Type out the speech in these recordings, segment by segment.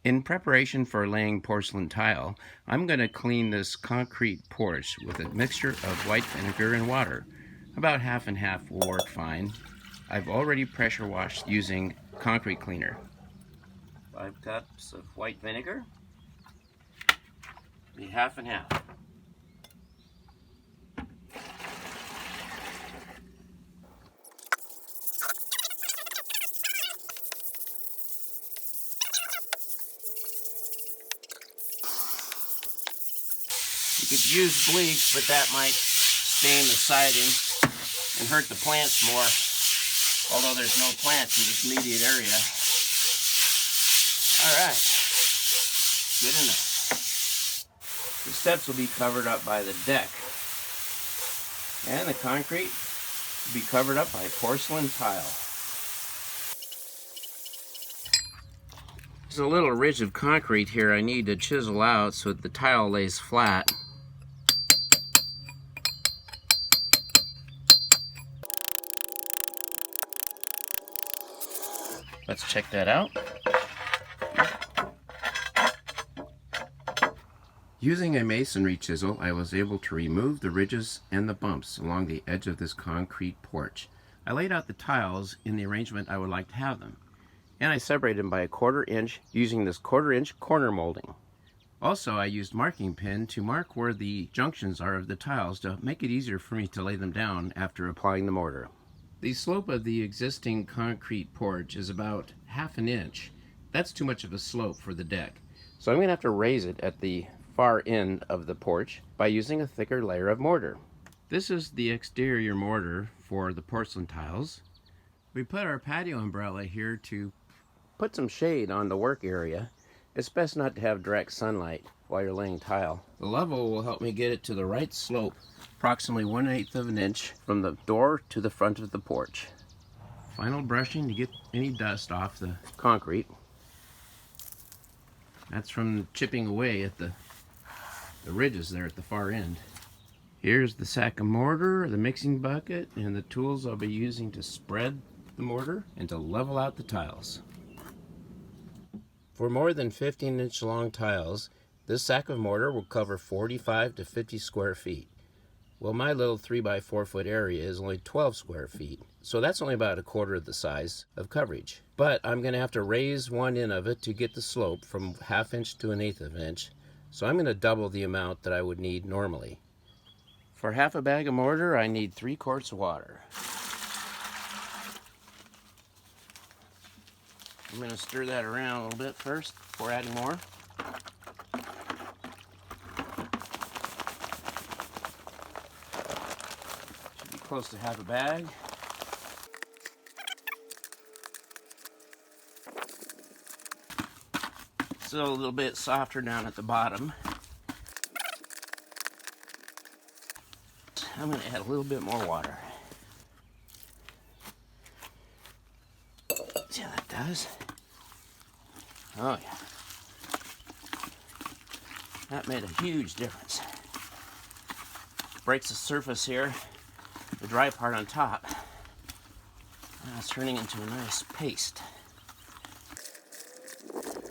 In preparation for laying porcelain tile, I'm going to clean this concrete porch with a mixture of white vinegar and water. About half and half will work fine. I've already pressure washed using concrete cleaner. 5 cups of white vinegar, be half and half. You could use bleach, but that might stain the siding and hurt the plants more, although there's no plants in this immediate area. Alright, good enough. The steps will be covered up by the deck, and the concrete will be covered up by porcelain tile. There's a little ridge of concrete here I need to chisel out so that the tile lays flat. Let's check that out. Using a masonry chisel, I was able to remove the ridges and the bumps along the edge of this concrete porch. I laid out the tiles in the arrangement I would like to have them, and I separated them by a 1/4 inch using this 1/4 inch corner molding. Also, I used marking pen to mark where the junctions are of the tiles to make it easier for me to lay them down after applying the mortar. The slope of the existing concrete porch is about 1/2 inch. That's too much of a slope for the deck, so I'm going to have to raise it at the far end of the porch by using a thicker layer of mortar. This is the exterior mortar for the porcelain tiles. We put our patio umbrella here to put some shade on the work area. It's best not to have direct sunlight while you're laying tile. The level will help me get it to the right slope, approximately 1/8 of an inch from the door to the front of the porch. Final brushing to get any dust off the concrete. That's from chipping away at the ridges there at the far end. Here's the sack of mortar, the mixing bucket, and the tools I'll be using to spread the mortar and to level out the tiles. For more than 15-inch long tiles, this sack of mortar will cover 45 to 50 square feet. Well, my little 3x4 foot area is only 12 square feet, so that's only about 1/4 of the size of coverage. But I'm going to have to raise one end of it to get the slope from 1/2 inch to 1/8 of an inch, so I'm going to double the amount that I would need normally. For 1/2 a bag of mortar, I need 3 quarts of water. I'm going to stir that around a little bit first before adding more. Should be close to 1/2 a bag. Still a little bit softer down at the bottom. I'm going to add a little bit more water. See how that does? Oh yeah. That made a huge difference. Breaks the surface here, the dry part on top. Now it's turning into a nice paste.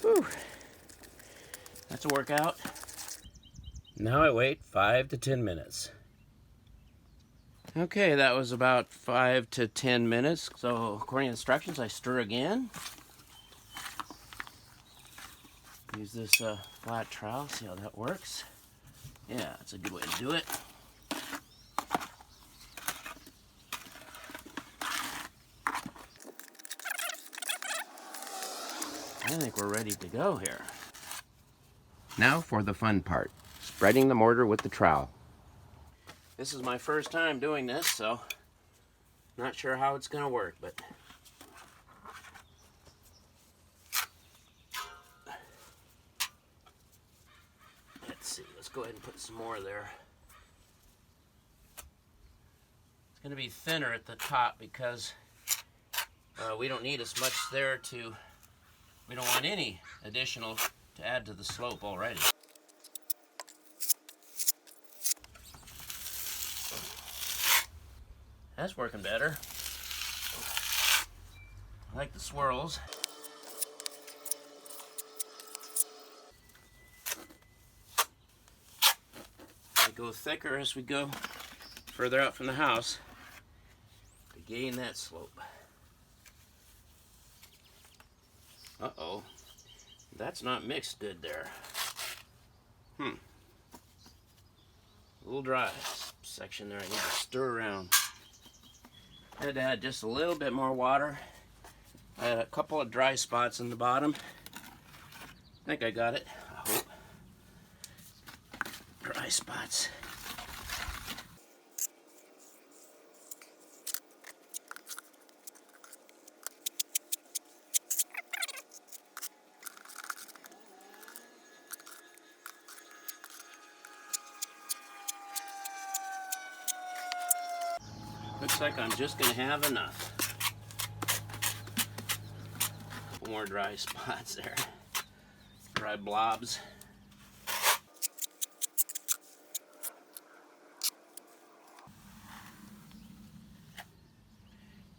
Whew. That's a workout. Now I wait 5 to 10 minutes. Okay, that was about 5 to 10 minutes. So according to instructions, I stir again. Use this flat trowel, see how that works. Yeah, that's a good way to do it. I think we're ready to go here. Now for the fun part, spreading the mortar with the trowel. This is my first time doing this, so not sure how it's going to work, but let's see. Let's go ahead and put some more there. It's going to be thinner at the top because we don't need as much there to, we don't want any additional to add to the slope already. That's working better. I like the swirls. go thicker as we go further out from the house to gain that slope. Uh-oh. That's not mixed good there. A little dry section there. I need to stir around. I had to add just a little bit more water. I had a couple of dry spots in the bottom. I think I got it. I hope. Dry spots. Looks like I'm just going to have enough. Couple more dry spots there. Dry blobs. I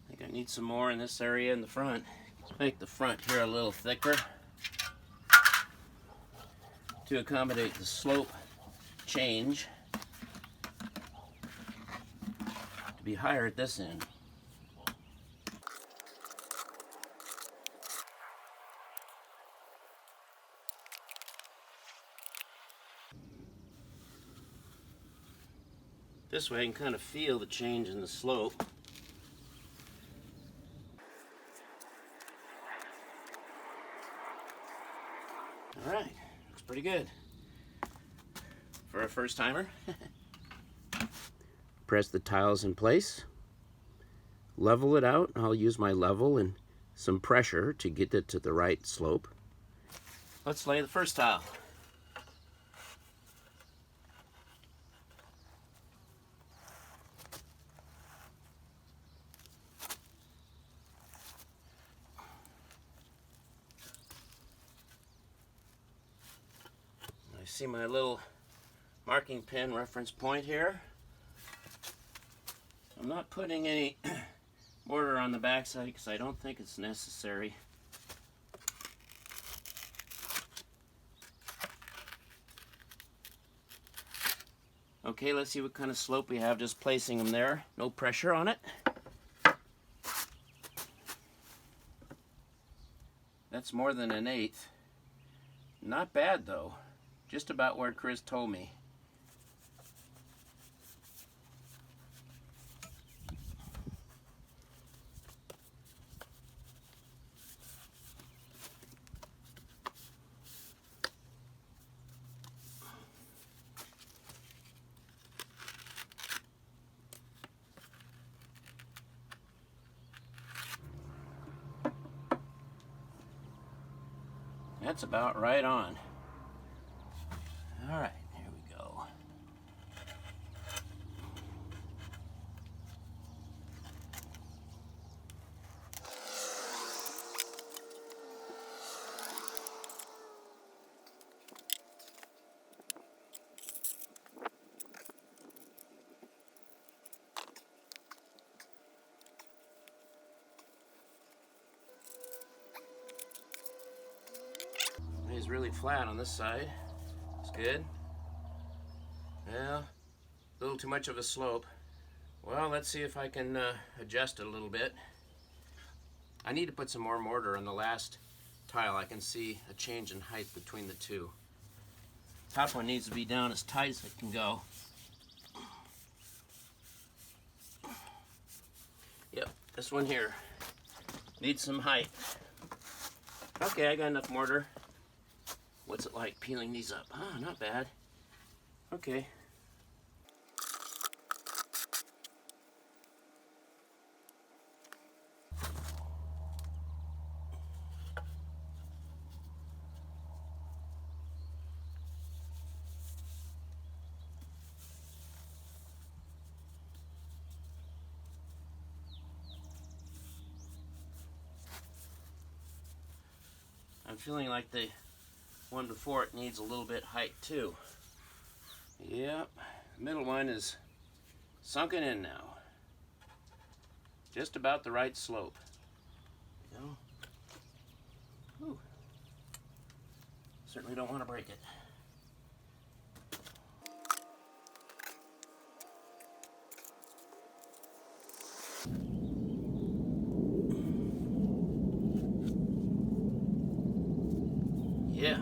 think I need some more in this area in the front. Let's make the front here a little thicker to accommodate the slope change to be higher at this end. This way I can kind of feel the change in the slope. All right, looks pretty good for a first timer. Press the tiles in place, level it out. I'll use my level and some pressure to get it to the right slope. Let's lay the first tile. I see my little marking pin reference point here. I'm not putting any mortar on the backside because I don't think it's necessary. Okay, let's see what kind of slope we have just placing them there. No pressure on it. That's more than 1/8. Not bad though. Just about where Chris told me. That's about right on. All right, here we go. It's really flat on this side. It's good. Well, a little too much of a slope. Well, let's see if I can adjust it a little bit. I need to put some more mortar on the last tile. I can see a change in height between the two. Top one needs to be down as tight as it can go. Yep, this one here needs some height. Okay, I got enough mortar. What's it like peeling these up? Ah, not bad. Okay. I'm feeling like the one before it needs a little bit height too. Yep, the middle one is sunken in now. Just about the right slope. There we go. Ooh. Certainly don't want to break it. Yeah,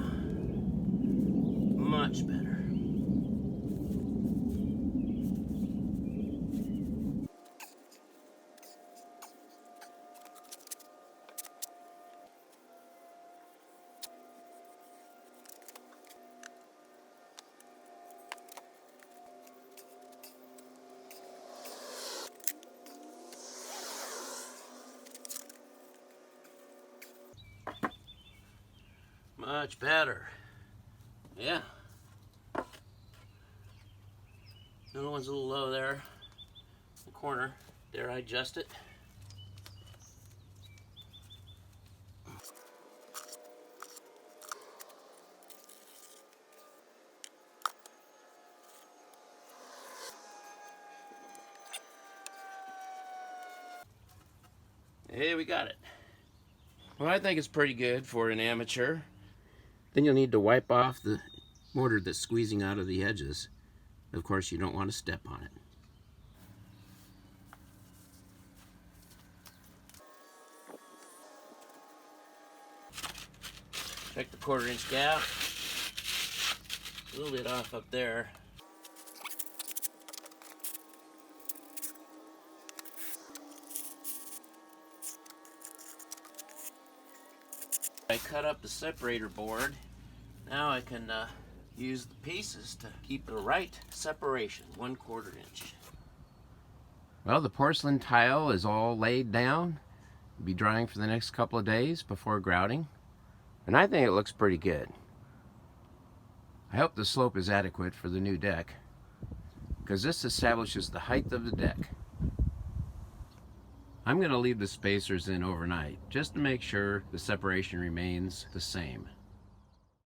much better. Much better. Yeah. Another one's a little low there in the corner. There, I adjust it. Hey, we got it. Well, I think it's pretty good for an amateur. Then you'll need to wipe off the mortar that's squeezing out of the edges. Of course, you don't want to step on it. Check the 1/4-inch gap. A little bit off up there. I cut up the separator board. Now I can use the pieces to keep the right separation, 1/4 inch. Well, the porcelain tile is all laid down. It'll be drying for the next couple of days before grouting. And I think it looks pretty good. I hope the slope is adequate for the new deck, because this establishes the height of the deck. I'm going to leave the spacers in overnight just to make sure the separation remains the same.